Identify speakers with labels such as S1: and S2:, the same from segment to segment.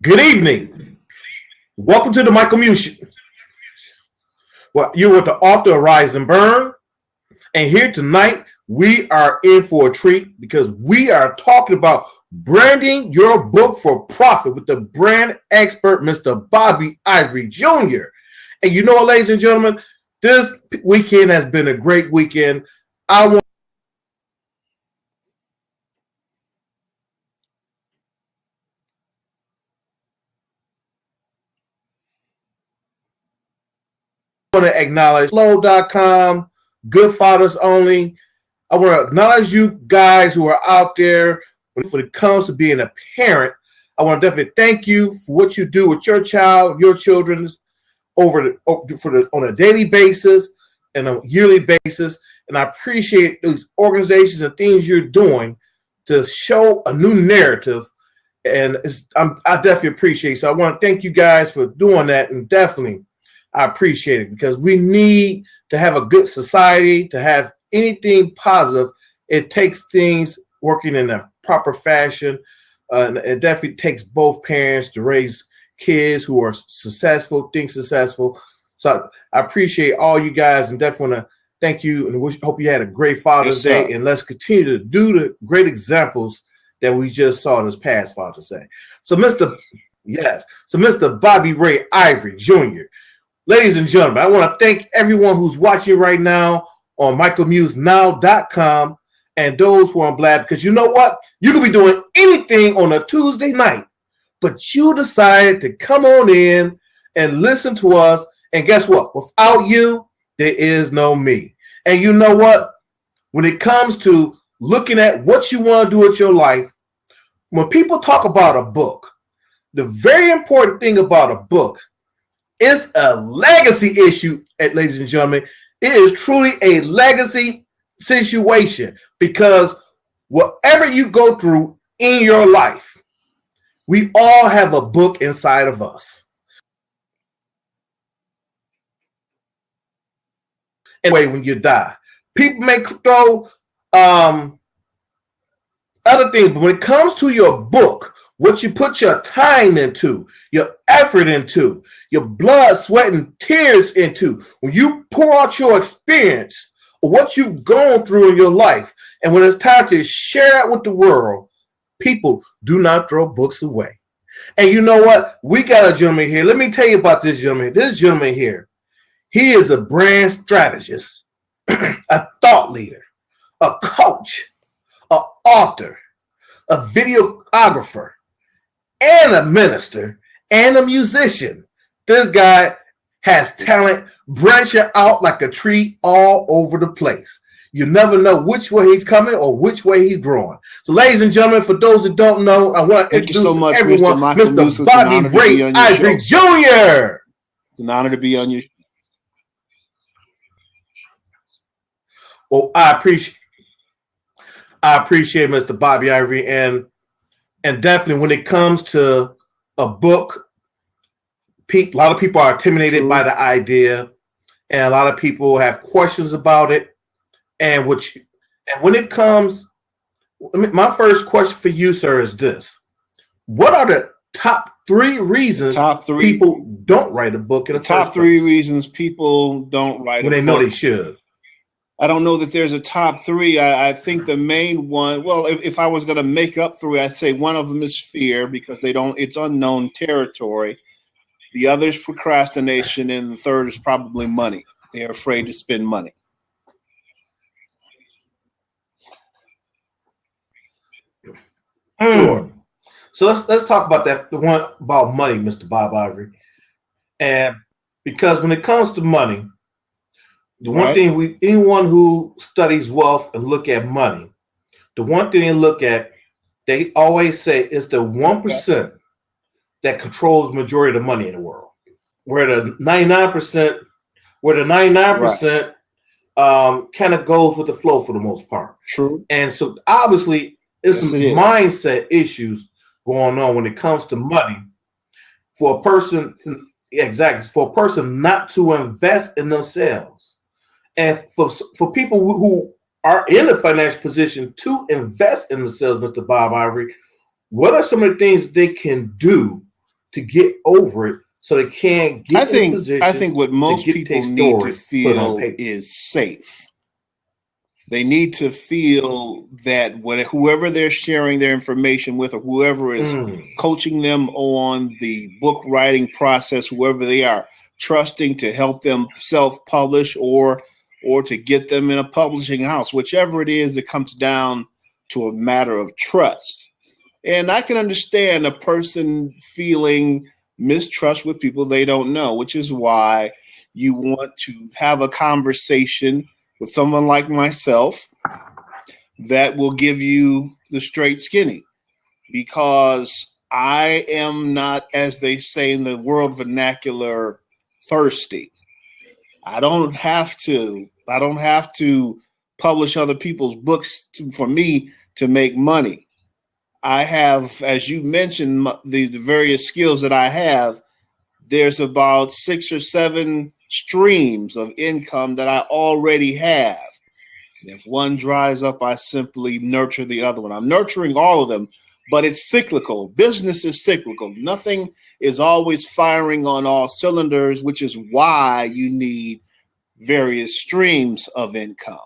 S1: Good evening. Welcome to the Michael Muse Show. Well, you're with the author of Rise and Burn. And here tonight, we are in for a treat because we are talking about branding your book for profit with the brand expert, Mr. Bobby Ivory Jr. And you know what, ladies and gentlemen, this weekend has been a great weekend. I want to acknowledge Flow.com, Good Fathers Only. I want to acknowledge you guys who are out there when it comes to being a parent. I want to definitely thank you for what you do with your child, your children, on a daily basis and a yearly basis. And I appreciate these organizations and things you're doing to show a new narrative. And I definitely appreciate it. So I want to thank you guys for doing that. And definitely, I appreciate it because we need to have a good society, to have anything positive. It takes things working in a proper fashion. It definitely takes both parents to raise kids who are successful, think successful. So I appreciate all you guys and definitely want to thank you and hope you had a great Father's Day. And let's continue to do the great examples that we just saw this past Father's Day. So Mr. Bobby Ray Ivory Jr., ladies and gentlemen, I want to thank everyone who's watching right now on michaelmusenow.com and those who are on Blab, because you know what? You could be doing anything on a Tuesday night, but you decided to come on in and listen to us. And guess what? Without you, there is no me. And you know what? When it comes to looking at what you want to do with your life, when people talk about a book, the very important thing about a book, it's a legacy issue, ladies and gentlemen. It is truly a legacy situation because whatever you go through in your life, we all have a book inside of us. Anyway, when you die, people may throw other things, but when it comes to your book, what you put your time into, your effort into, your blood, sweat, and tears into, when you pour out your experience of what you've gone through in your life, and when it's time to share it with the world, people do not throw books away. And you know what? We got a gentleman here. Let me tell you about this gentleman. This gentleman here, he is a brand strategist, a thought leader, a coach, an author, a videographer, and a minister, and a musician. This guy has talent branching out like a tree all over the place. You never know which way he's coming or which way he's growing. So, ladies and gentlemen, for those that don't know, I want to introduce so much, everyone, Mr. Bobby Ray Ivory Jr.
S2: It's an honor to be on your show.
S1: Well, I appreciate Mr. Bobby Ivory, and definitely when it comes to a book, a lot of people are intimidated by the idea, and a lot of people have questions about it. And when it comes, my first question for you, sir, is this: what are the top three reasons people don't write a book in the
S2: top three reasons people don't write
S1: when they know they should?
S2: I don't know that there's a top three. I think the main one, well, if I was going to make up three, I'd say one of them is fear because it's unknown territory. The other is procrastination, and the third is probably money. They're afraid to spend money.
S1: Sure. So let's talk about that. The one about money, Mr. Bob Ivory, and because when it comes to money, the one thing anyone who studies wealth and look at money, the one thing they look at, they always say is the 1% that controls majority of the money in the world, where the 99%, kind of goes with the flow for the most part.
S2: True.
S1: And so obviously, it's some mindset issues going on when it comes to money for a person. Exactly, for a person not to invest in themselves, and for people who are in a financial position to invest in themselves, Mr. Bob Ivory, what are some of the things they can do to get over it so they can't get in a position.
S2: I think what most people need to feel is safe. They need to feel that whoever they're sharing their information with, or whoever is coaching them on the book writing process, whoever they are, trusting to help them self-publish or to get them in a publishing house, whichever it is, it comes down to a matter of trust. And I can understand a person feeling mistrust with people they don't know, which is why you want to have a conversation with someone like myself that will give you the straight skinny, because I am not, as they say in the world vernacular, thirsty. I don't have to publish other people's books for me to make money. I have, as you mentioned, the various skills that I have. There's about 6 or 7 streams of income that I already have. And if one dries up, I simply nurture the other one. I'm nurturing all of them, but it's cyclical. Business is cyclical. Nothing is always firing on all cylinders, which is why you need various streams of income.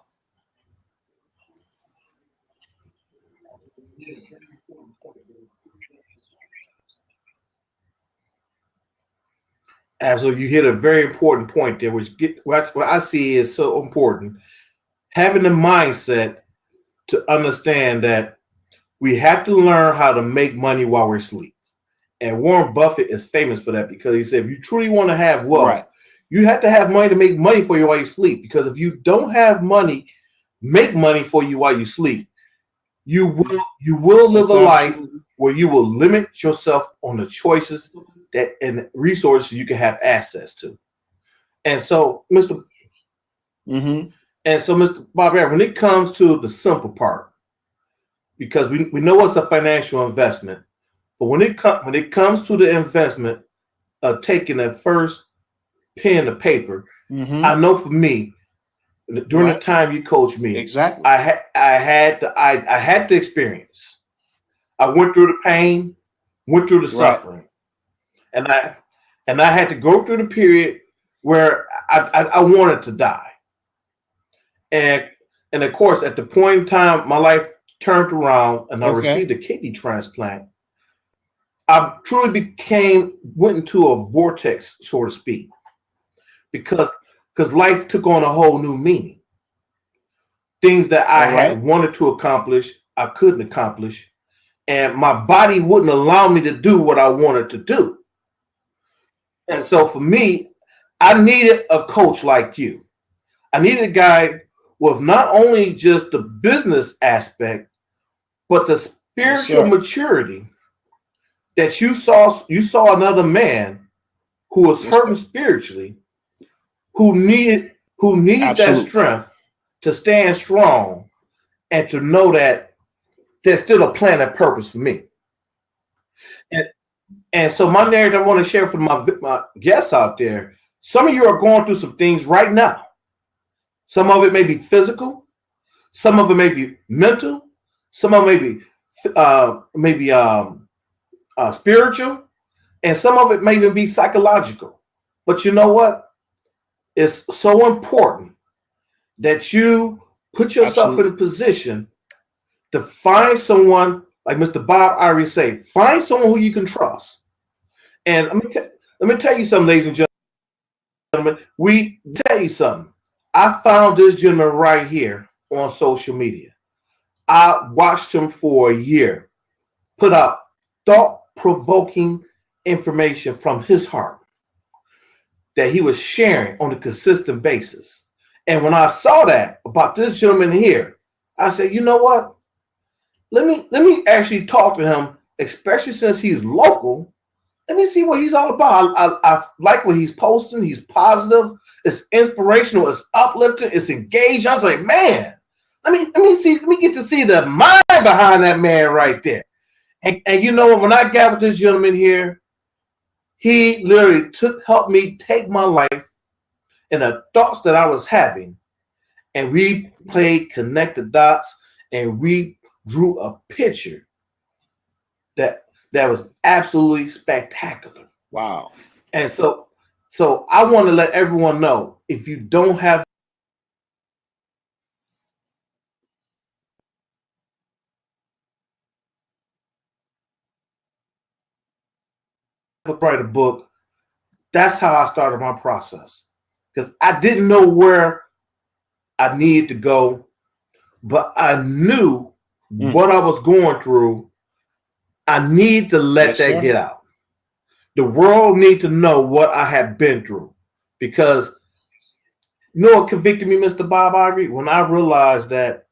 S1: Absolutely, you hit a very important point there, what I see is so important. Having the mindset to understand that we have to learn how to make money while we're asleep. And Warren Buffett is famous for that, because he said, if you truly want to have wealth, right, you have to have money to make money for you while you sleep. Because if you don't have money, make money for you while you sleep, you will live a life where you will limit yourself on the choices that and resources you can have access to. And so, Mr. Bob, when it comes to the simple part, because we know it's a financial investment, but when it comes to the investment of taking that first pen to paper, I know for me, during the time you coached me,
S2: exactly,
S1: I had the experience. I went through the pain, went through the suffering, and I had to go through the period where I wanted to die, and of course, at the point in time, my life turned around, and I received a kidney transplant. I truly went into a vortex, so to speak, because life took on a whole new meaning. Things that I had wanted to accomplish, I couldn't accomplish, and my body wouldn't allow me to do what I wanted to do. And so for me, I needed a coach like you. I needed a guy with not only just the business aspect, but the spiritual maturity that you saw another man who was hurting spiritually, who needed that strength to stand strong and to know that there's still a plan and purpose for me. And so my narrative I want to share for my guests out there. Some of you are going through some things right now. Some of it may be physical, some of it may be mental, some of it may be spiritual, and some of it may even be psychological. But you know what? It's so important that you put yourself in a position to find someone, like Mr. Bob Ivory say, find someone who you can trust. And let me tell you something, ladies and gentlemen. We tell you something. I found this gentleman right here on social media. I watched him for a year, put out thought-provoking information from his heart that he was sharing on a consistent basis. And when I saw that about this gentleman here, I said, you know what? Let me actually talk to him, especially since he's local. Let me see what he's all about. I like what he's posting. He's positive. It's inspirational. It's uplifting. It's engaging. I was like, man, let me get to see the mind behind that man right there. And you know what? When I got with this gentleman here, he literally helped me take my life and the thoughts that I was having, and we played connect the dots, and we drew a picture that that was absolutely spectacular.
S2: Wow.
S1: And so I want to let everyone know, if you don't have to write a book, that's how I started my process. Because I didn't know where I needed to go, but I knew what I was going through. I need to let that get out. The world need to know what I have been through, because you know what convicted me, Mr. Bob Ivory? When I realized that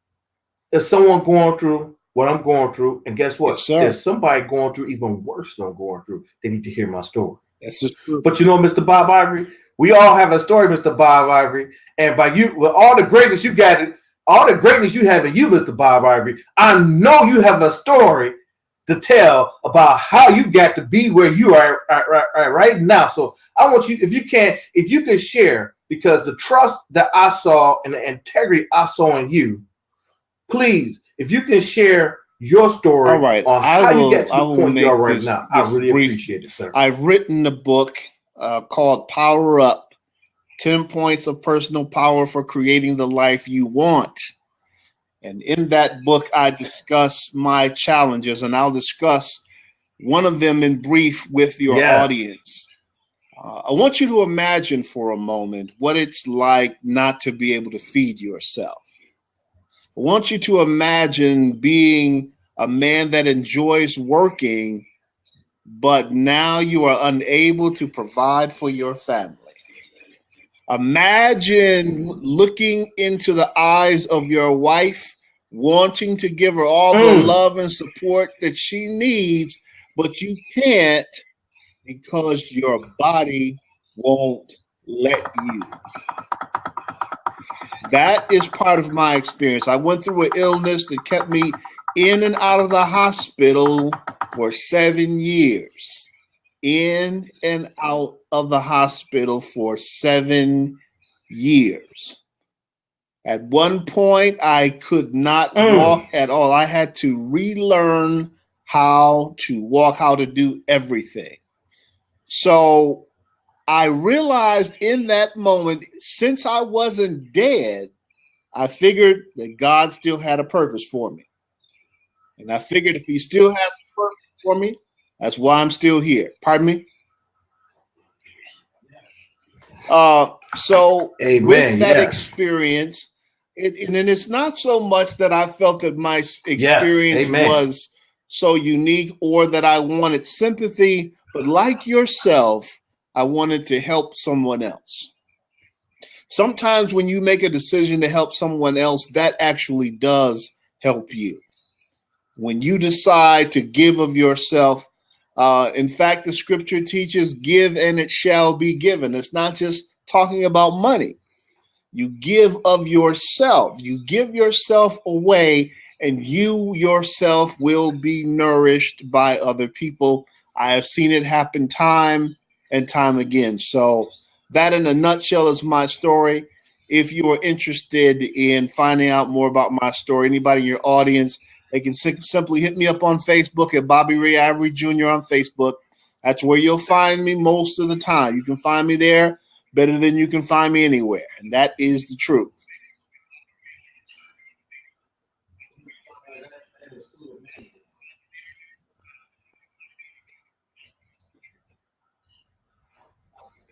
S1: there's someone going through what I'm going through, and guess what?
S2: Yes,
S1: there's somebody going through even worse than I'm going through. They need to hear my story.
S2: That's just true.
S1: But you know, Mr. Bob Ivory, we all have a story, Mr. Bob Ivory, and by you, with all the greatness you got, all the greatness you have in you, Mr. Bob Ivory, I know you have a story to tell about how you got to be where you are right now. So I want you, if you can share, because the trust that I saw and the integrity I saw in you, please, if you can share your story on how you get to the point you are right now, I really appreciate it, sir.
S2: I've written a book called Power Up, 10 Points of Personal Power for Creating the Life You Want. And in that book, I discuss my challenges, and I'll discuss one of them in brief with your audience. I want you to imagine for a moment what it's like not to be able to feed yourself. I want you to imagine being a man that enjoys working, but now you are unable to provide for your family. Imagine looking into the eyes of your wife, wanting to give her all the love and support that she needs, but you can't because your body won't let you. That is part of my experience. I went through an illness that kept me in and out of the hospital for 7 years. In and out of the hospital for 7 years. At one point, I could not walk at all. I had to relearn how to walk, how to do everything. So I realized in that moment, since I wasn't dead, I figured that God still had a purpose for me. And I figured if he still has a purpose for me, that's why I'm still here. Pardon me? So
S1: Amen,
S2: with that experience, and it's not so much that I felt that my experience was so unique or that I wanted sympathy, but like yourself, I wanted to help someone else. Sometimes when you make a decision to help someone else, that actually does help you. When you decide to give of yourself, in fact, the scripture teaches, give and it shall be given. It's not just talking about money. You give of yourself. You give yourself away, and you yourself will be nourished by other people. I have seen it happen time and time again. So that in a nutshell is my story. If you are interested in finding out more about my story, anybody in your audience, they can simply hit me up on Facebook at Bobby Ray Ivory Jr. on Facebook. That's where you'll find me most of the time. You can find me there better than you can find me anywhere. And that is the truth.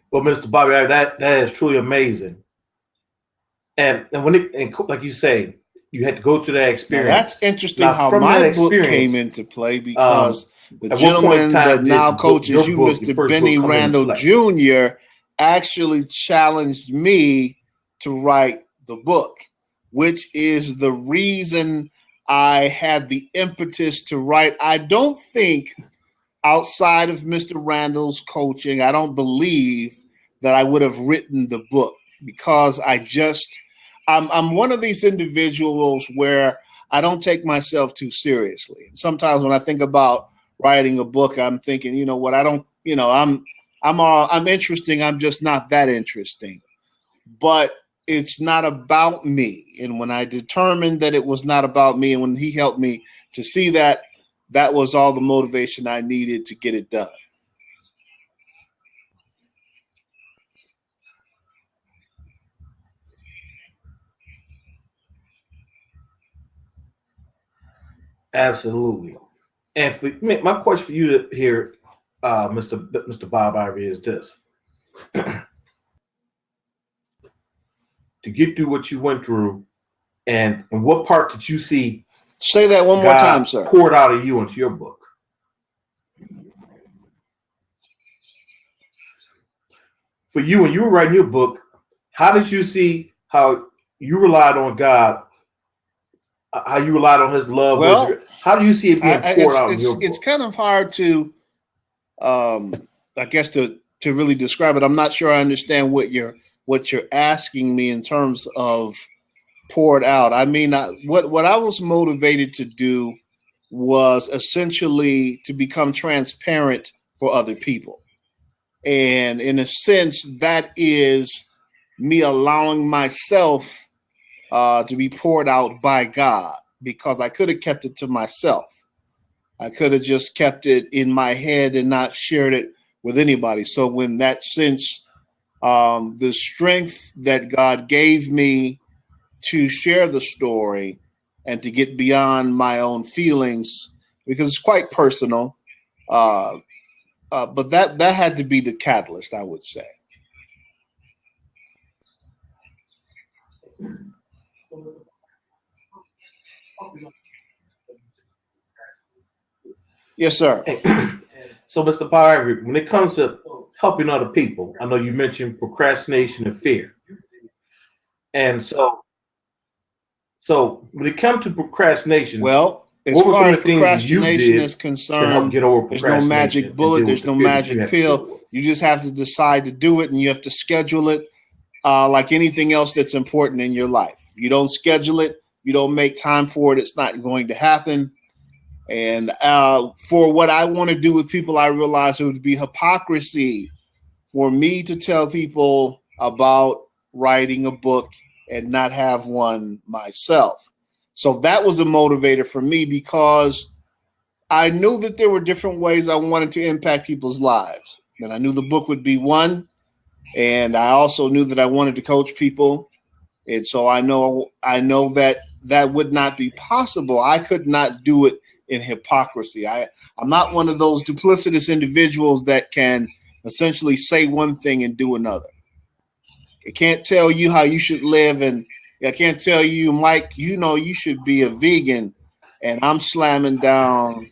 S1: Well, Mr. Bobby, that is truly amazing. And when like you say, you had to go through that experience.
S2: Now, that's interesting how my book came into play, because the gentleman that now coaches you, Mr. Benny Randall Jr., actually challenged me to write the book, which is the reason I had the impetus to write. I don't think outside of Mr. Randall's coaching, I don't believe that I would have written the book, because I'm one of these individuals where I don't take myself too seriously. And sometimes when I think about writing a book, I'm thinking, you know what, I'm interesting. I'm just not that interesting. But it's not about me. And when I determined that it was not about me, and when he helped me to see that, that was all the motivation I needed to get it done.
S1: Absolutely. And for my question for you here, Mr. Bob Ivory, is this: to get through what you went through, and what part did you see?
S2: Say that one more time, sir.
S1: Poured out of you into your book. For you, when you were writing your book, how did you see how you relied on God? How you relied on His love?
S2: Well,
S1: how do you see it being poured out in your book?
S2: It's kind of hard to, I guess, to really describe it. I'm not sure I understand what you're asking me in terms of poured out. I mean, what I was motivated to do was essentially to become transparent for other people. And in a sense, that is me allowing myself to be poured out by God, because I could have kept it to myself. I could have just kept it in my head and not shared it with anybody. So when that sense, the strength that God gave me to share the story and to get beyond my own feelings, because it's quite personal, but that had to be the catalyst, I would say. Yes, sir.
S1: So, Mr. Barry, when it comes to helping other people, I know you mentioned procrastination and fear. And so when it comes to procrastination,
S2: well, as
S1: what were
S2: far
S1: some
S2: as
S1: of the things you
S2: procrastination
S1: did
S2: is
S1: to help
S2: concerned,
S1: get over
S2: there's no magic bullet, there's no magic pill. You just have to decide to do it, and you have to schedule it like anything else that's important in your life. You don't schedule it, you don't make time for it, it's not going to happen. And for what I want to do with people, I realize it would be hypocrisy for me to tell people about writing a book and not have one myself. So that was a motivator for me, because I knew that there were different ways I wanted to impact people's lives. And I knew the book would be one. And I also knew that I wanted to coach people. And so I know that would not be possible. I could not do it in hypocrisy. I'm not one of those duplicitous individuals that can essentially say one thing and do another. I can't tell you how you should live, and I can't tell you, Mike, you should be a vegan, and I'm slamming down,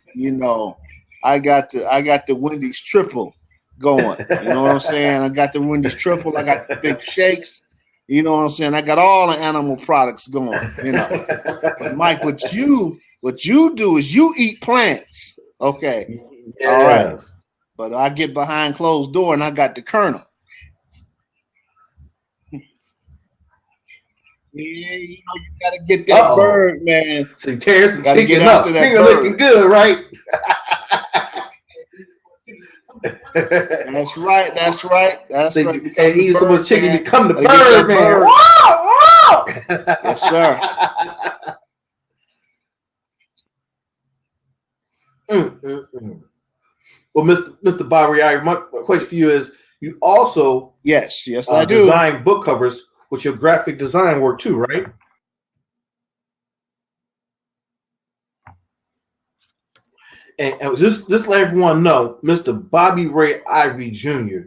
S2: I got the Wendy's triple going. You know what I'm saying? I got the Wendy's triple, I got the thick shakes. You know what I'm saying? I got all the animal products going, But Mike, what you do is you eat plants. Okay.
S1: Yes.
S2: All right. But I get behind closed door and I got the kernel. Yeah, you gotta get that bird, man.
S1: So you tear some
S2: gotta
S1: chicken
S2: get
S1: up.
S2: After that
S1: Finger
S2: bird.
S1: looking good, right?
S2: That's right. That's right.
S1: And eat so much chicken, become the bird, man. Whoa!
S2: Yes, sir.
S1: Well, Mr. Barry, my question for you is: you also
S2: yes, I do
S1: design book covers with your graphic design work too, right? And just let everyone know, Mr. Bobby Ray Ivory Jr.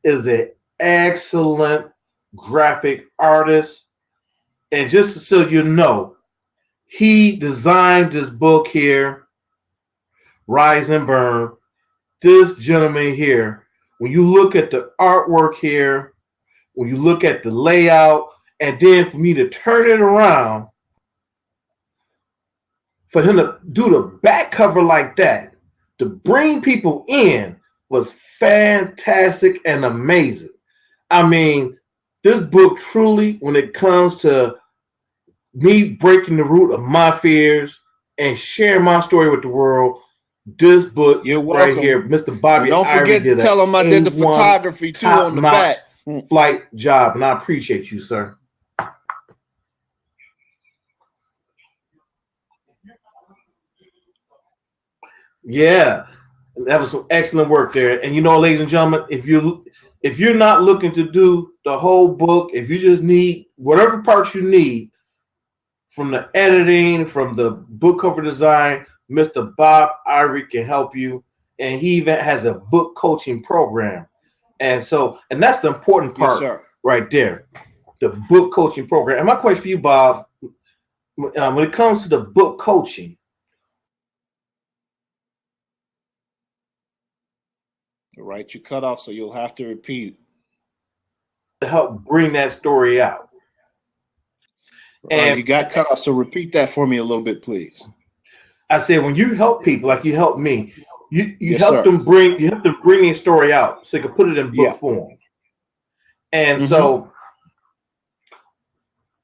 S1: is an excellent graphic artist. And just so you know, he designed this book here, Rise and Burn. This gentleman here, when you look at the artwork here, when you look at the layout, and then for me to turn it around, for him to do the back cover like that, to bring people in, was fantastic and amazing. I mean, this book truly, when it comes to me breaking the root of my fears and sharing my story with the world, this book right here, Mr. Bobby
S2: Don't forget to tell him I did the photography too on the back.
S1: Flight job, and I appreciate you, sir. Yeah, that was some excellent work there. And ladies and gentlemen, if you're not looking to do the whole book, if you just need whatever parts you need from the editing, from the book cover design, Mr. Bob Ivory can help you. And he even has a book coaching program. And that's the important part right there, the book coaching program. And my question for you, Bob, when it comes to the book coaching.
S2: Right, you cut off, so you'll have to repeat.
S1: To help bring that story out.
S2: And you got cut off, so repeat that for me a little bit, please.
S1: I said, when you help people, like you helped me, you help them bring a story out so you can put it in book form. And so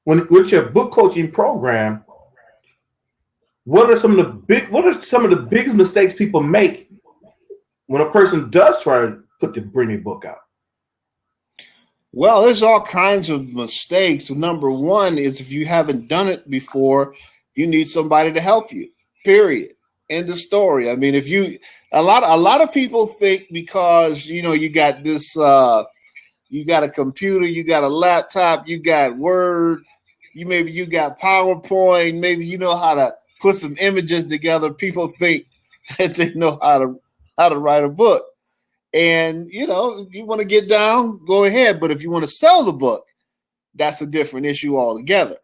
S1: with your book coaching program, what are some of the biggest mistakes people make when a person does try to bring a book out?
S2: Well, there's all kinds of mistakes. Number one is, if you haven't done it before, you need somebody to help you. Period. End of story. I mean, a lot of people think because you got this, you got a computer, you got a laptop, you got Word, you got PowerPoint, maybe you know how to put some images together. People think that they know how to write a book. And, you want to get down, go ahead. But if you want to sell the book, that's a different issue altogether,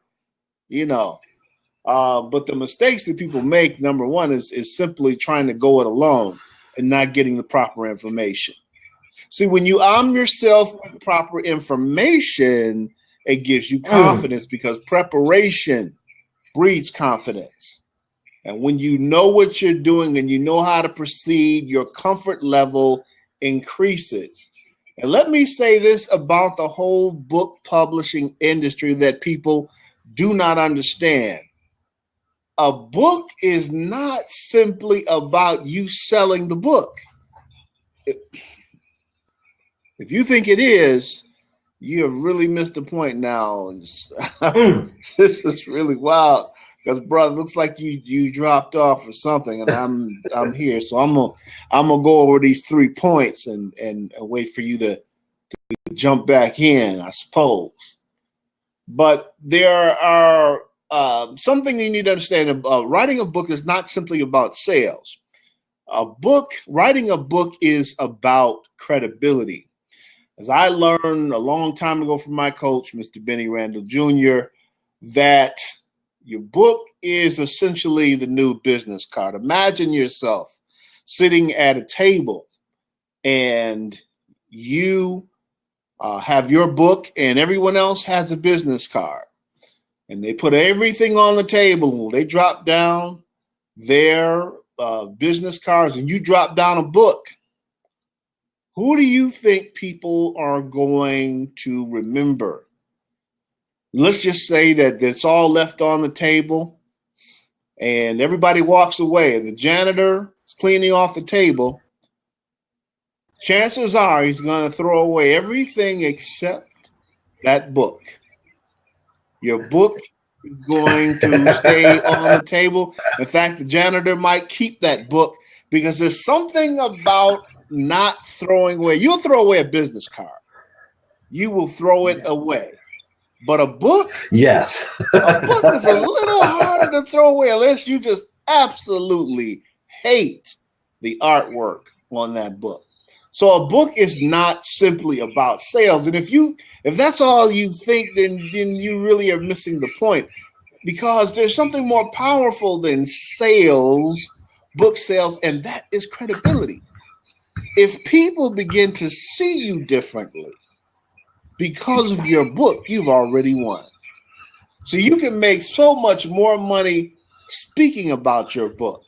S2: But the mistakes that people make, number one, is simply trying to go it alone and not getting the proper information. See, when you arm yourself with proper information, it gives you confidence because preparation breeds confidence. And when you know what you're doing and you know how to proceed, your comfort level increases. And let me say this about the whole book publishing industry that people do not understand. A book is not simply about you selling the book. If you think it is, you have really missed the point now. This is really wild. Because, brother, looks like you dropped off or something, and I'm here. So I'm gonna go over these 3 points and wait for you to jump back in, I suppose. But there are something you need to understand. Writing a book is not simply about sales. Writing a book is about credibility. As I learned a long time ago from my coach, Mr. Benny Randall Jr., that your book is essentially the new business card. Imagine yourself sitting at a table and you have your book and everyone else has a business card. And they put everything on the table. They drop down their business cards and you drop down a book. Who do you think people are going to remember? Let's just say that it's all left on the table and everybody walks away and the janitor is cleaning off the table. Chances are he's going to throw away everything except that book. Your book is going to stay on the table. In fact, the janitor might keep that book because there's something about not throwing away. You'll throw away a business card. You will throw it away. But a book,
S1: yes,
S2: a book is a little harder to throw away unless you just absolutely hate the artwork on that book. So a book is not simply about sales. And if that's all you think, then you really are missing the point, because there's something more powerful than sales, book sales, and that is credibility. If people begin to see you differently because of your book, you've already won. So you can make so much more money speaking about your book.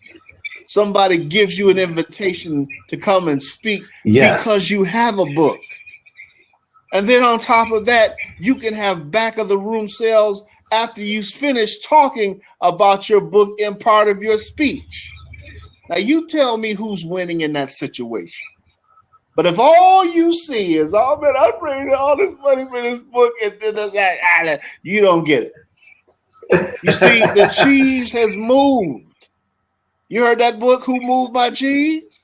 S2: Somebody gives you an invitation to come and speak because you have a book. And then on top of that, you can have back of the room sales after you finish talking about your book in part of your speech. Now you tell me who's winning in that situation. But if all you see is, oh man, I paid all this money for this book, and then you don't get it. You see, the cheese has moved. You heard that book, Who Moved My Cheese?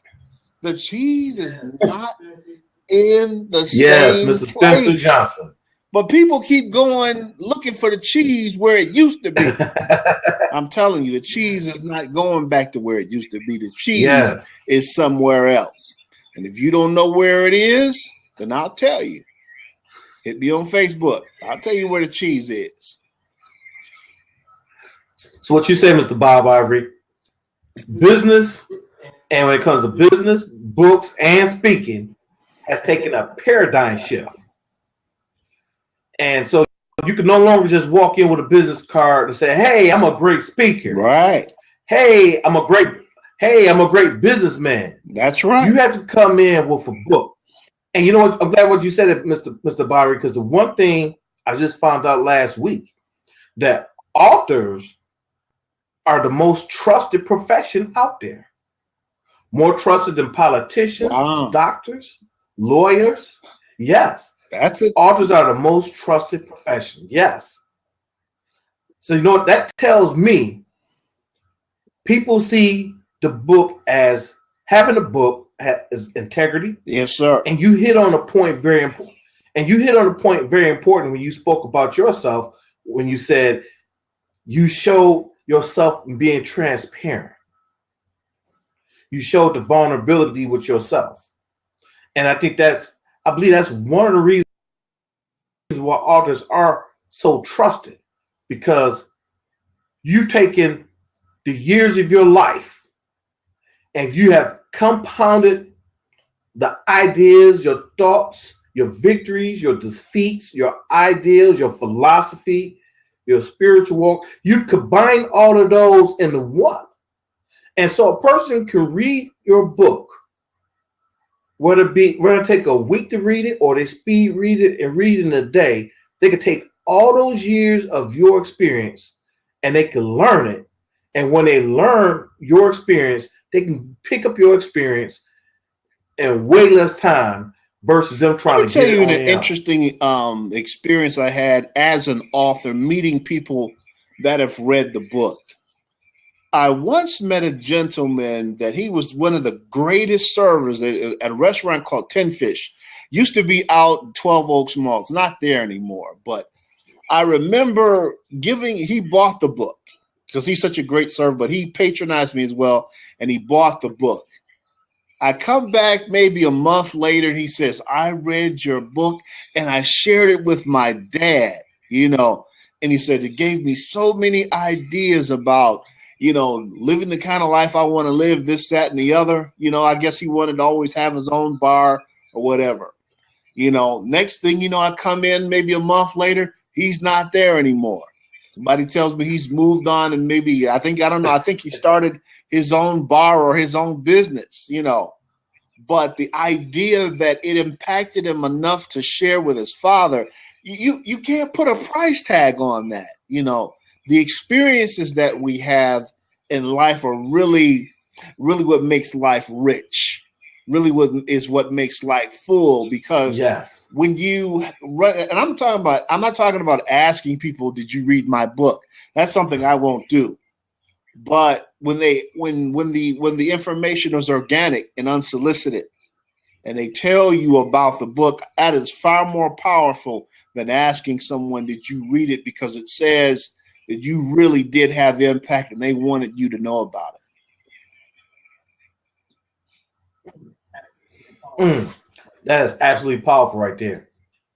S2: The cheese is not in the
S1: Yes,
S2: same
S1: Mr. Spencer
S2: place.
S1: Johnson.
S2: But people keep going looking for the cheese where it used to be. I'm telling you, the cheese is not going back to where it used to be. The cheese is somewhere else. And if you don't know where it is, then I'll tell you. Hit me on Facebook. I'll tell you where the cheese is.
S1: So what you say, Mr. Bob Ivory? Business, and when it comes to business, books, and speaking, has taken a paradigm shift. And so you can no longer just walk in with a business card and say, "Hey, I'm a great speaker."
S2: Right.
S1: Hey, I'm a great businessman.
S2: That's right.
S1: You have to come in with a book. And you know what? I'm glad what you said, Mr. Barry, because the one thing I just found out last week, that authors are the most trusted profession out there. More trusted than politicians, doctors, lawyers. Yes.
S2: That's it.
S1: Authors are the most trusted profession. Yes. So you know what that tells me? People see the book as having a book has integrity.
S2: Yes, sir.
S1: And you hit on a point very important. And you hit on a point very important when you spoke about yourself, when you said you show yourself in being transparent. You showed the vulnerability with yourself. And I believe that's one of the reasons why authors are so trusted, because you've taken the years of your life and you have compounded the ideas, your thoughts, your victories, your defeats, your ideals, your philosophy, your spiritual walk. You've combined all of those into one. And so a person can read your book, whether it take a week to read it or they speed read it and read it in a day. They can take all those years of your experience and they can learn it. And when they learn your experience, they can pick up your experience in way less time versus them trying to get it.
S2: Let me tell you an interesting experience I had as an author, meeting people that have read the book. I once met a gentleman that he was one of the greatest servers at a restaurant called Ten Fish. Used to be out in 12 Oaks Mall. It's not there anymore. But I remember he bought the book because he's such a great server, but he patronized me as well, and he bought the book. I come back maybe a month later, and he says, "I read your book, and I shared it with my dad, And he said, it gave me so many ideas about living the kind of life I want to live, this, that, and the other. I guess he wanted to always have his own bar or whatever. Next thing I come in maybe a month later, he's not there anymore. Somebody tells me he's moved on and I think he started his own bar or his own business, But the idea that it impacted him enough to share with his father, you can't put a price tag on that, The experiences that we have in life are really, really what makes life rich. Really, what makes life full. Because when you run, and I'm not talking about asking people, "Did you read my book?" That's something I won't do. But when the information is organic and unsolicited, and they tell you about the book, that is far more powerful than asking someone, "Did you read it?" Because it says that you really did have impact and they wanted you to know about
S1: it. That is absolutely powerful right there.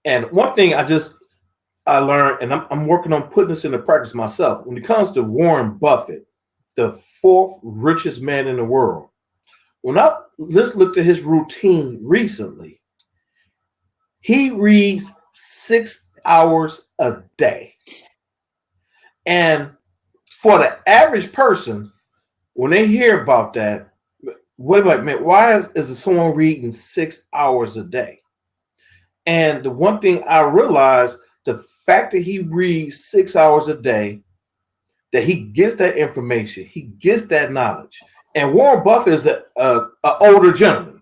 S1: And one thing I learned, and I'm working on putting this into practice myself, when it comes to Warren Buffett, the fourth richest man in the world, when I just looked at his routine recently, he reads 6 hours a day. And for the average person, when they hear about that, why is someone reading 6 hours a day? And the one thing I realized, the fact that he reads 6 hours a day, that he gets that information, he gets that knowledge. And Warren Buffett is an older gentleman.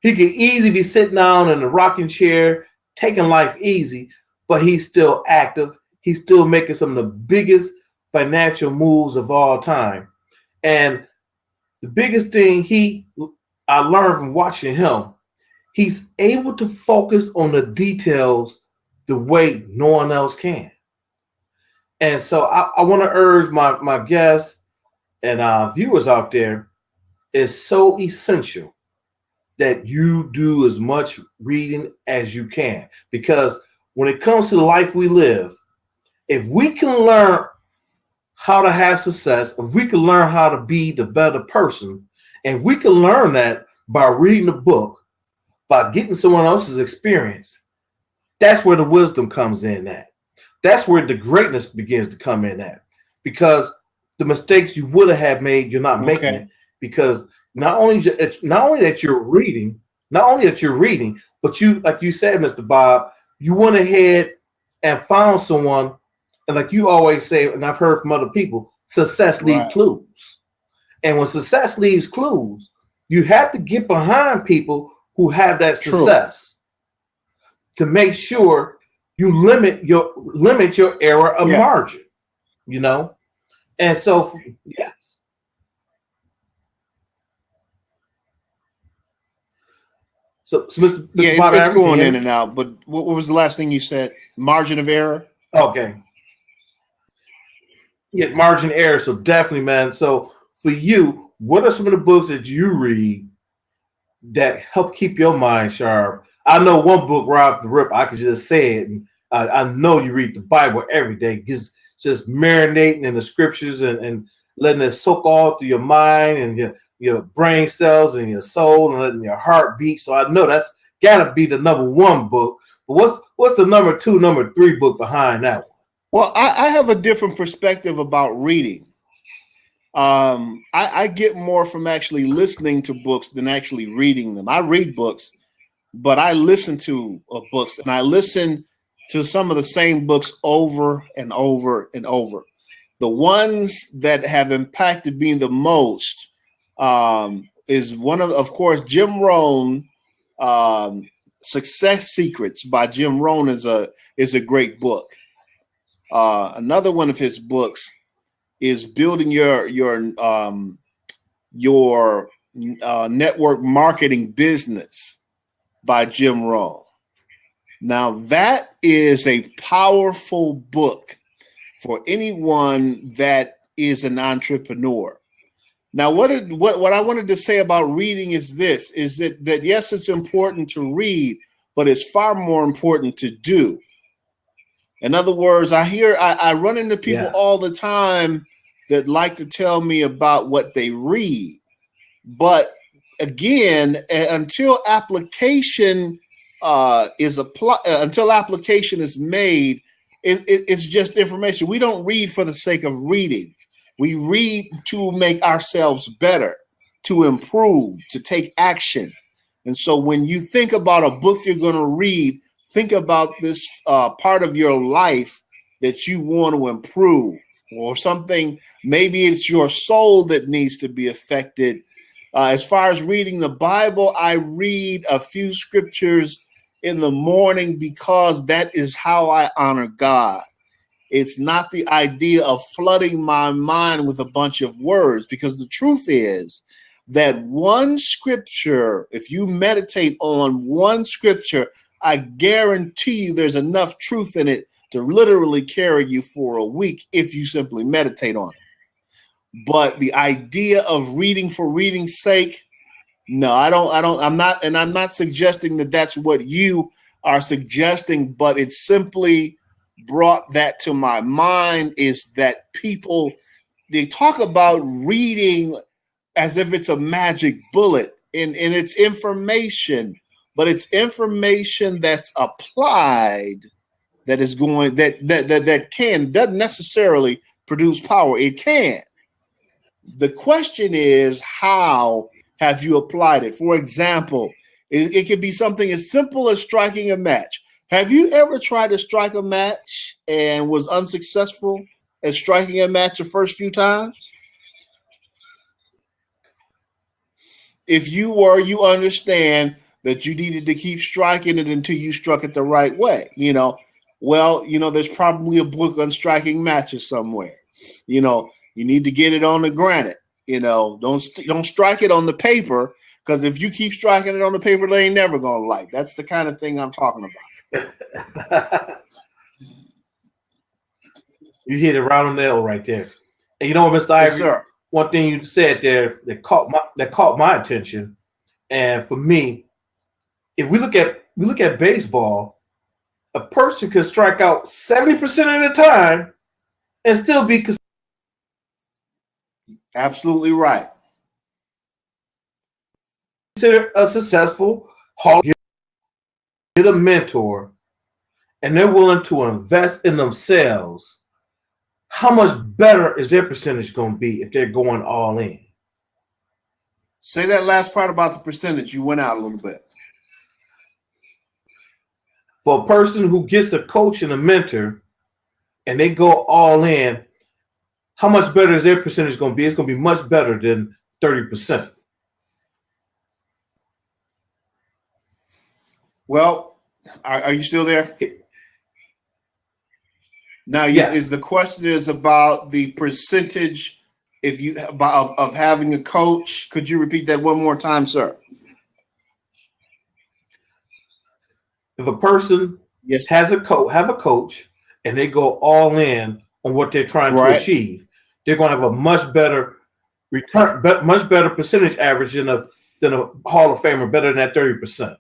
S1: He can easily be sitting down in a rocking chair, taking life easy, but he's still active. He's still making some of the biggest financial moves of all time. And The biggest thing I learned from watching him, he's able to focus on the details the way no one else can. And so I want to urge my guests and viewers out there, it's so essential that you do as much reading as you can. Because when it comes to the life we live, if we can learn how to have success, if we can learn how to be the better person, and if we can learn that by reading a book, by getting someone else's experience, that's where the wisdom comes in at. That's where the greatness begins to come in at. Because the mistakes you would have made, you're not making it. Because not only that you're reading, but you, like you said, Mr. Bob, you went ahead and found someone, and like you always say, and I've heard from other people, success leaves clues. And when success leaves clues, you have to get behind people who have that success to make sure you limit your error of margin, And so, yes. So Mr.
S2: It's going in and out. But what was the last thing you said? Margin of error?
S1: Okay. Yeah, margin error. So definitely, man. So for you, what are some of the books that you read that help keep your mind sharp? I know one book right off the rip, I could just say it. And I know you read the Bible every day. Just marinating in the scriptures and letting it soak all through your mind and your brain cells and your soul and letting your heart beat. So I know that's got to be the number one book. But what's the number two, number three book behind that one?
S2: Well, I have a different perspective about reading. I get more from actually listening to books than actually reading them. I read books, but I listen to books, and I listen to some of the same books over and over and over. The ones that have impacted me the most is one of course, Jim Rohn. Success Secrets by Jim Rohn is a great book. Another one of his books is Building Your Network Marketing Business by Jim Rohn. Now that is a powerful book for anyone that is an entrepreneur. Now, what I wanted to say about reading is this: is that yes, it's important to read, but it's far more important to do. In other words, I run into people all the time that like to tell me about what they read, but again, until application until application is made, it's just information. We don't read for the sake of reading. We read to make ourselves better, to improve, to take action. And so when you think about a book you're going to read, think about this part of your life that you want to improve, or something. Maybe it's your soul that needs to be affected. As far as reading the Bible, I read a few scriptures in the morning because that is how I honor God. It's not the idea of flooding my mind with a bunch of words, because the truth is that one scripture, if you meditate on one scripture, I guarantee you there's enough truth in it to literally carry you for a week if you simply meditate on it. But the idea of reading for reading's sake, no, I'm not suggesting that that's what you are suggesting, but it's simply brought that to my mind, is that people, they talk about reading as if it's a magic bullet, and it's information, but it's information that's applied, that is going doesn't necessarily produce power. It can. The question is, how have you applied it? For example, it could be something as simple as striking a match. Have you ever tried to strike a match and was unsuccessful at striking a match the first few times? If you were, you understand that you needed to keep striking it until you struck it the right way. There's probably a book on striking matches somewhere. You need to get it on the granite. Don't strike it on the paper, because if you keep striking it on the paper, they ain't never gonna like. That's the kind of thing I'm talking about.
S1: You hit it right on the nail right there. And you know what, Mr. Ivory?
S2: Yes, sir.
S1: One thing you said there that caught my attention, and for me, if we look at baseball, a person could strike out 70% of the time and still be
S2: absolutely right.
S1: Considered a successful Hall, get a mentor, and they're willing to invest in themselves. How much better is their percentage going to be if they're going all in?
S2: Say that last part about the percentage. You went out a little bit.
S1: For a person who gets a coach and a mentor and they go all in, how much better is their percentage going to be? It's going to be much better than 30%.
S2: Well, are you still there? Now,
S1: yes.
S2: The question is about the percentage of having a coach. Could you repeat that one more time, sir?
S1: If a person have a coach and they go all in on what they're trying to achieve, they're going to have a much better return, much better percentage average than a Hall of Famer, better than that 30%.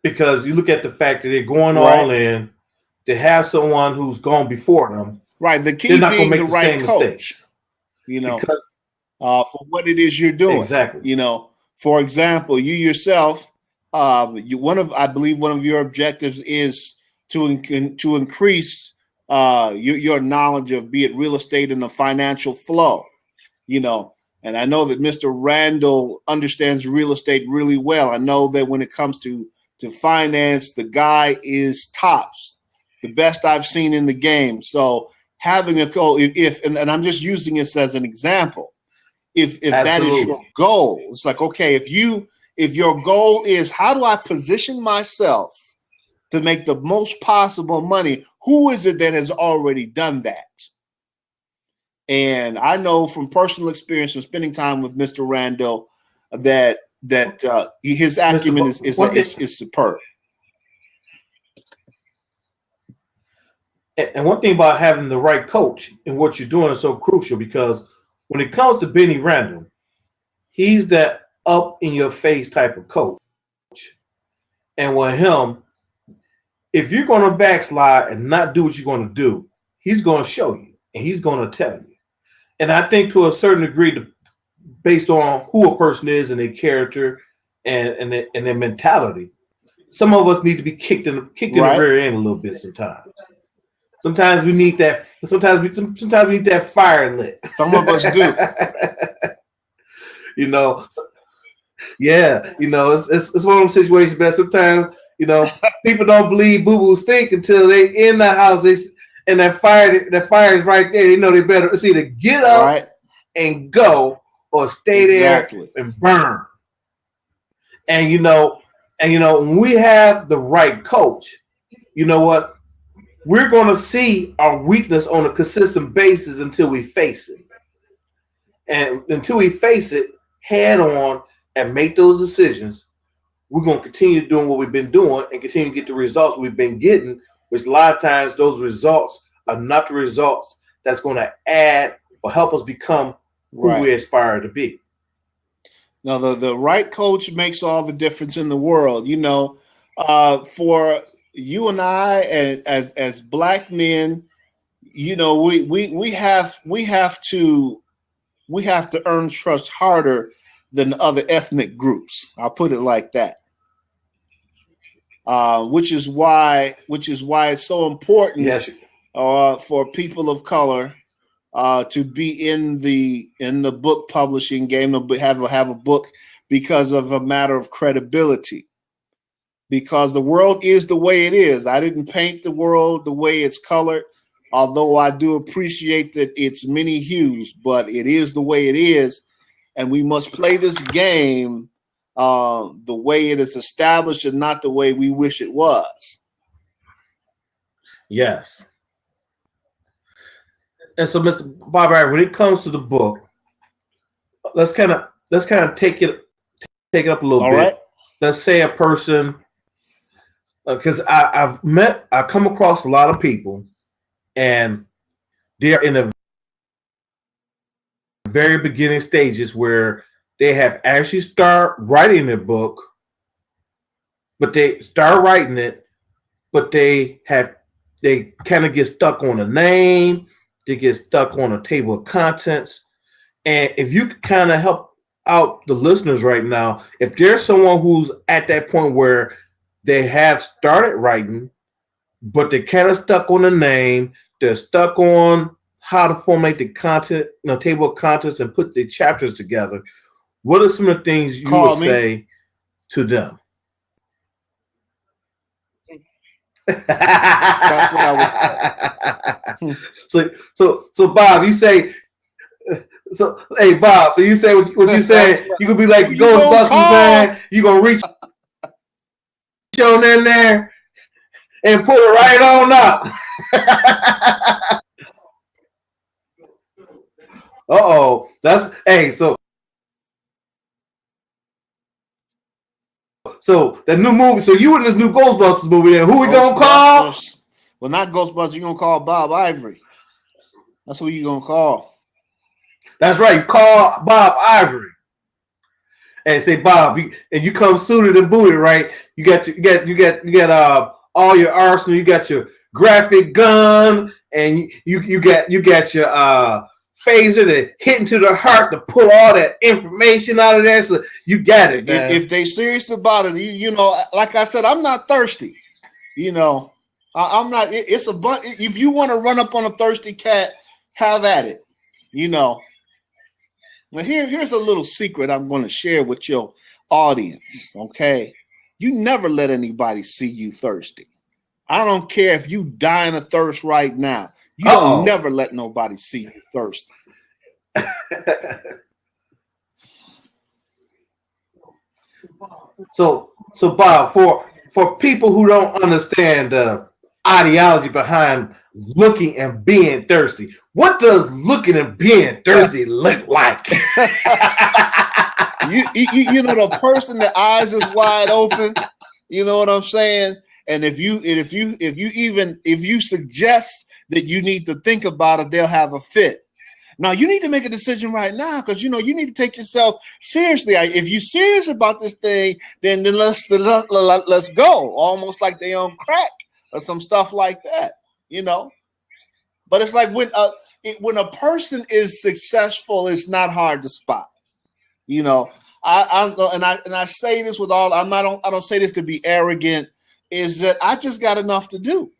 S1: Because you look at the fact that they're going all in, they have someone who's gone before them.
S2: Right. The key
S1: they're not
S2: being
S1: going to make
S2: the
S1: the
S2: right
S1: same
S2: coach.
S1: Mistakes.
S2: Because, for what it is you're doing.
S1: Exactly.
S2: For example, you yourself, I believe one of your objectives is to increase your knowledge of, be it real estate and the financial flow. And I know that Mr. Randall understands real estate really well. I know that when it comes to finance, the guy is tops, the best I've seen in the game. So having a goal, and I'm just using this as an example, if that is your goal, it's like, okay, if your goal is, how do I position myself to make the most possible money? Who is it that has already done that? And I know from personal experience from spending time with Mr. Randall that his acumen is superb.
S1: And one thing about having the right coach and what you're doing is so crucial, because when it comes to Benny Randall, he's that up in your face type of coach. And with him, if you're going to backslide and not do what you're going to do, he's going to show you and he's going to tell you. And I think to a certain degree, based on who a person is and their character and their mentality, some of us need to be kicked in the rear end a little bit sometimes. Sometimes we need that. Sometimes we need that fire lit.
S2: Some of us do.
S1: It's one of those situations that sometimes, people don't believe boo-boo stink until they in the house. And that fire is right there. They know they better. It's either get up and go or stay there and burn. And when we have the right coach, you know what? We're going to see our weakness on a consistent basis until we face it. And until we face it head on and make those decisions, we're going to continue doing what we've been doing and continue to get the results we've been getting, which a lot of times those results are not the results that's going to add or help us become who we aspire to be.
S2: Now, the right coach makes all the difference in the world. For you and I, as black men, we have to earn trust harder than other ethnic groups. I'll put it like that. Which is why it's so important for people of color to be in the book publishing game, to have a book, because of a matter of credibility. Because the world is the way it is. I didn't paint the world the way it's colored, although I do appreciate that it's many hues, but it is the way it is. And we must play this game the way it is established and not the way we wish it was.
S1: Yes. And so, Mr. Bob, when it comes to the book, let's kind of take it up a little
S2: All
S1: bit.
S2: right.
S1: Let's say a person, because I've come across a lot of people, and they're in the very beginning stages where they have actually start writing their book, but they start writing it, but they kind of get stuck on a name, they get stuck on a table of contents. And if you could kind of help out the listeners right now, if there's someone who's at that point where they have started writing, but they're kind of stuck on the name, they're stuck on how to formulate the content, table of contents, and put the chapters together, what are some of the things you would say to them?
S2: That's what I would
S1: say. So Bob, you say. So hey Bob, so you say what you saying? You could be like Ghostbusters, man. You gonna reach on in there and pull it right on up. That's hey. So that new movie. So you in this new Ghostbusters movie? Then who we gonna call?
S2: Well, not Ghostbusters. You gonna call Bob Ivory? That's who you gonna call.
S1: That's right. You call Bob Ivory and say, Bob, and you come suited and booted, right? You got all your arsenal. You got your graphic gun, and you got your phaser to hit into the heart to pull all that information out of there. So you got it, man.
S2: If they serious about it, you know, like I said, I'm not thirsty. You know, I'm not. It's a bunch. If you want to run up on a thirsty cat, have at it. You know. Now here's a little secret I'm going to share with your audience. Okay, you never let anybody see you thirsty. I don't care if you dying of thirst right now. You don't never let nobody see you thirsty.
S1: So Bob, for people who don't understand the ideology behind looking and being thirsty, what does looking and being thirsty look like?
S2: you know, the person that eyes is wide open. You know what I'm saying? And if you suggest that you need to think about it, they'll have a fit. Now you need to make a decision right now because you know you need to take yourself seriously. If you're serious about this thing, then let's go. Almost like they on crack or some stuff like that, you know. But it's like when a person is successful, it's not hard to spot. You know, I say this with all. I don't say this to be arrogant. Is that I just got enough to do.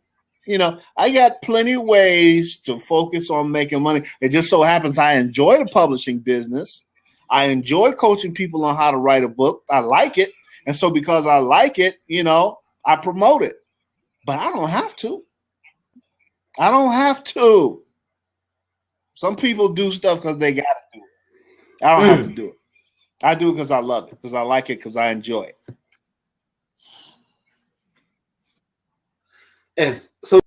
S2: You know, I got plenty of ways to focus on making money. It just so happens I enjoy the publishing business. I enjoy coaching people on how to write a book. I like it. And so because I like it, you know, I promote it. But I don't have to. I don't have to. Some people do stuff because they got to do it. I don't have to do it. I do it because I love it, because I like it, because I enjoy it.
S1: And so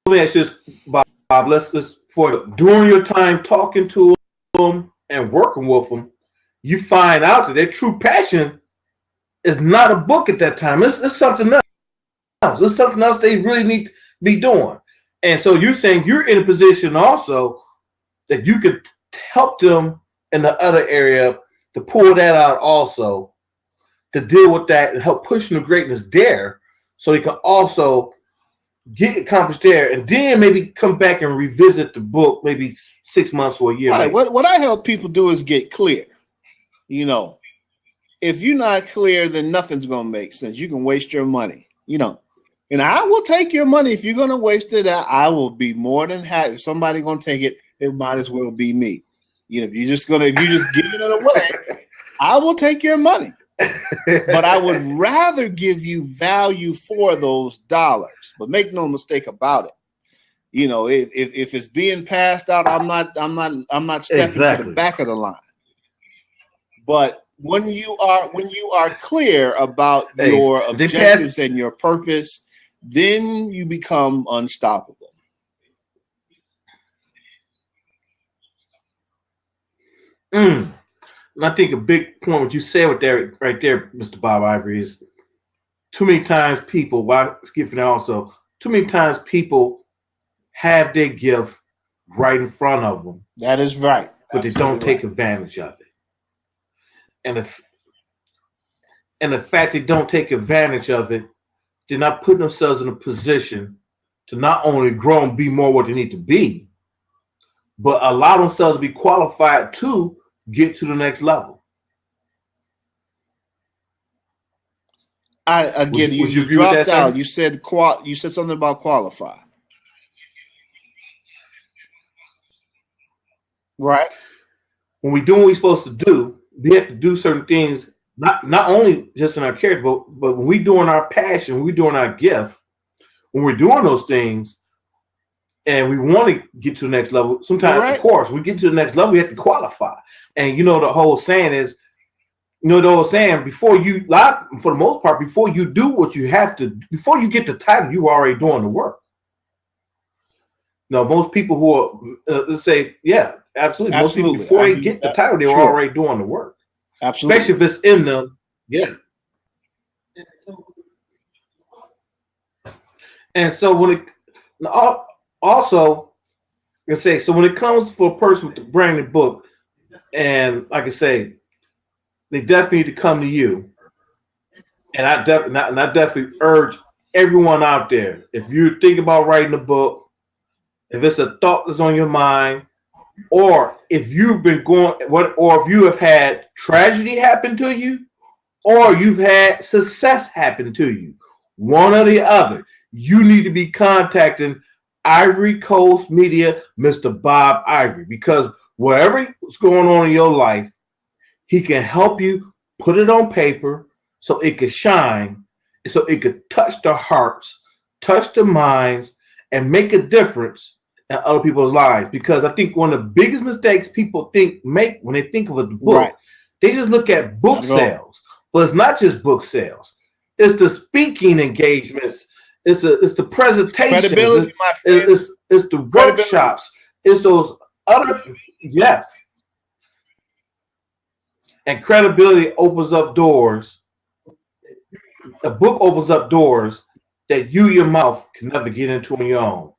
S1: let me ask you this, Bob. Let's for during your time talking to them and working with them, you find out that their true passion is not a book at that time. It's something else. It's something else they really need to be doing. And so you're saying you're in a position also that you could help them in the other area to pull that out also, to deal with that and help push the greatness there so they can also get accomplished there and then maybe come back and revisit the book maybe 6 months or a year later.
S2: What I help people do is get clear. You know, if you're not clear, then nothing's going to make sense. You can waste your money, you know. And I will take your money. If you're going to waste it, I will be more than happy. If somebody's going to take it, it might as well be me. You know, if you're just giving it away, I will take your money. But I would rather give you value for those dollars. But make no mistake about it. You know, if it's being passed out, I'm not stepping to the back of the line. But when you are clear about your objectives and your purpose, then you become unstoppable.
S1: And I think a big point what you said with that right there, Mr. Bob Ivory, is too many times people, why skipping also, too many times people have their gift right in front of them.
S2: That is right.
S1: But they don't take advantage of it. And the fact they don't take advantage of it, they're not putting themselves in a position to not only grow and be more what they need to be, but allow themselves to be qualified to get to the next level.
S2: You dropped out. You said something about qualify. Right.
S1: When we do what we're supposed to do, we have to do certain things, not only just in our character, but when we're doing our passion, when we're doing our gift, when we're doing those things, and we want to get to the next level, sometimes, of course, we get to the next level, we have to qualify. And the whole saying is, before you, for the most part, before you do what you have to, before you get the title, you're already doing the work. Most people who are, let's say, yeah, absolutely. Most people, before they get the title, they're already doing the work.
S2: Absolutely.
S1: Especially if it's in them. Yeah. And so when when it comes for a person with a brand new book, and like I say, they definitely need to come to you. And I definitely urge everyone out there, if you think about writing a book, if it's a thought that's on your mind, or if you've been or if you have had tragedy happen to you, or you've had success happen to you, one or the other, you need to be contacting Ivory Coast Media, Mr. Bob Ivory, because whatever's going on in your life, he can help you put it on paper so it could shine, so it could touch the hearts, touch the minds, and make a difference in other people's lives. Because I think one of the biggest mistakes people make when they think of a book, they just look at book sales. But it's not just book sales. It's the speaking engagements. It's the presentations.
S2: Credibility, my friend.
S1: It's the workshops. It's those other, yes. And credibility opens up doors. A book opens up doors that your mouth can never get into on your own.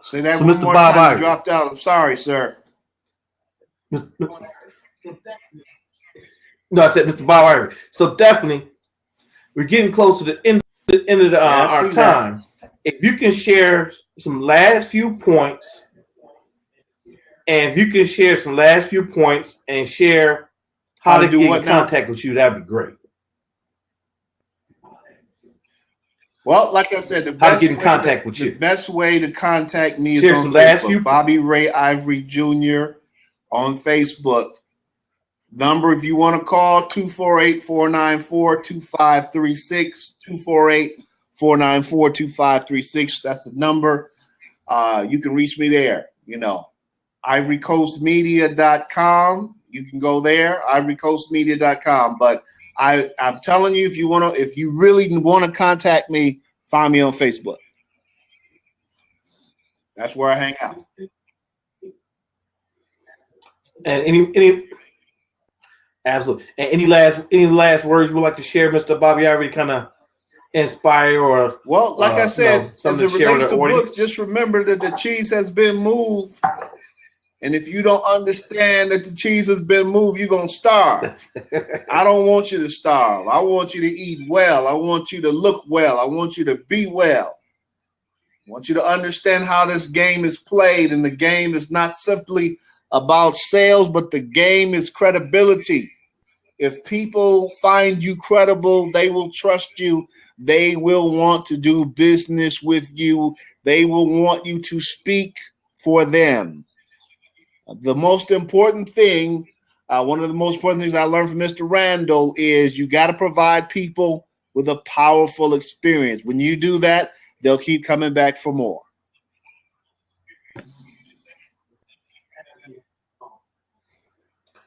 S2: Say that so one Mr. more Bob time. You dropped out. I'm sorry, sir.
S1: No, I said Mr. Bob Ivory. So definitely, we're getting close to the end of our time. If you can share some last few points, and share how to get in contact with you, that'd be great.
S2: Well, like I said, the best way to contact me is on Facebook. Bobby Ray Ivory Jr. on Facebook. Number, if you want to call, 248-494-2536, 248-494-2536. That's the number. You can reach me there, ivorycoastmedia.com. You can go there, ivorycoastmedia.com. But I'm telling you, if you really want to contact me, find me on Facebook. That's where I hang out.
S1: And absolutely. And any last words you would like to share, Mr. Bobby Ivory, kind of inspire or
S2: like I said, as it relates to books, just remember that the cheese has been moved. And if you don't understand that the cheese has been moved, you're going to starve. I don't want you to starve. I want you to eat well. I want you to look well. I want you to be well. I want you to understand how this game is played. And the game is not simply about sales, but the game is credibility. If people find you credible, they will trust you. They will want to do business with you. They will want you to speak for them. The most important thing, one of the most important things I learned from Mr. Randall is you got to provide people with a powerful experience. When you do that, they'll keep coming back for more.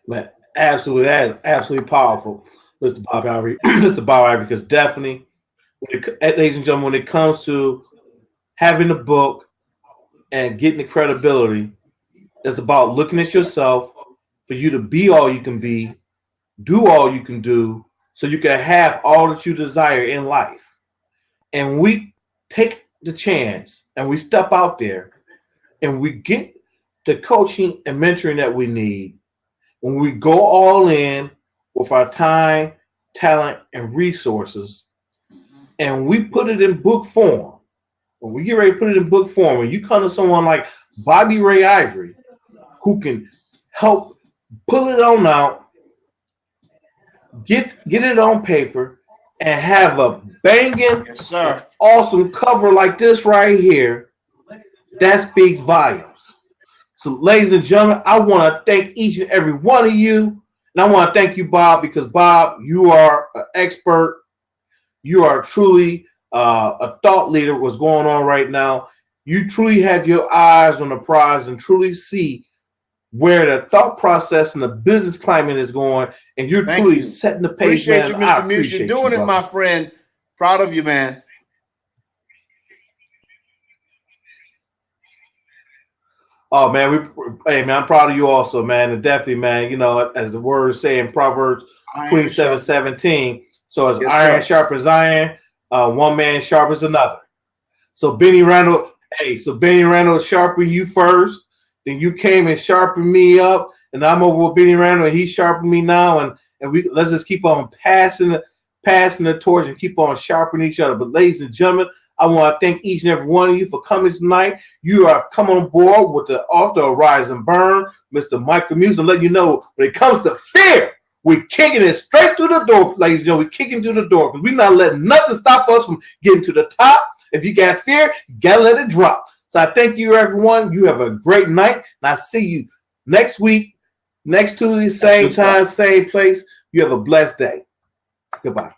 S1: Man, absolutely, that is absolutely powerful. Mr. Bob Ivory, Mr. Bob Ivory, because definitely, ladies and gentlemen, when it comes to having a book and getting the credibility, it's about looking at yourself for you to be all you can be, do all you can do, so you can have all that you desire in life. And we take the chance and we step out there and we get the coaching and mentoring that we need. When we go all in with our time, talent, and resources, and we put it in book form. When we get ready to put it in book form, and you come to someone like Bobby Ray Ivory, who can help pull it on out, get it on paper, and have a banging, awesome cover like this right here, that speaks volumes. So, ladies and gentlemen, I want to thank each and every one of you. And I want to thank you, Bob, because, Bob, you are an expert. You are truly a thought leader, what's going on right now. You truly have your eyes on the prize and truly see where the thought process and the business climate is going, and you're truly setting the pace.
S2: Appreciate you, Mr. Muse. You're doing it, my friend. Proud of you, man.
S1: Oh man, hey man, I'm proud of you also, man. And definitely, man, you know, as the words say in Proverbs 27:17, so as iron sharpens iron, one man sharpens another. So Benny Randall, sharpened you first, then you came and sharpened me up, and I'm over with Benny Randall, and he sharpened me now, and let's just keep on passing the torch and keep on sharpening each other. But ladies and gentlemen, I want to thank each and every one of you for coming tonight. You are coming on board with the author of Rise and Burn, Mr. Michael Muse, and let you know when it comes to fear, we're kicking it straight through the door, ladies and gentlemen. We're kicking through the door because we're not letting nothing stop us from getting to the top. If you got fear, you got to let it drop. So I thank you, everyone. You have a great night, and I see you next week, next Tuesday, same time, same place. You have a blessed day. Goodbye.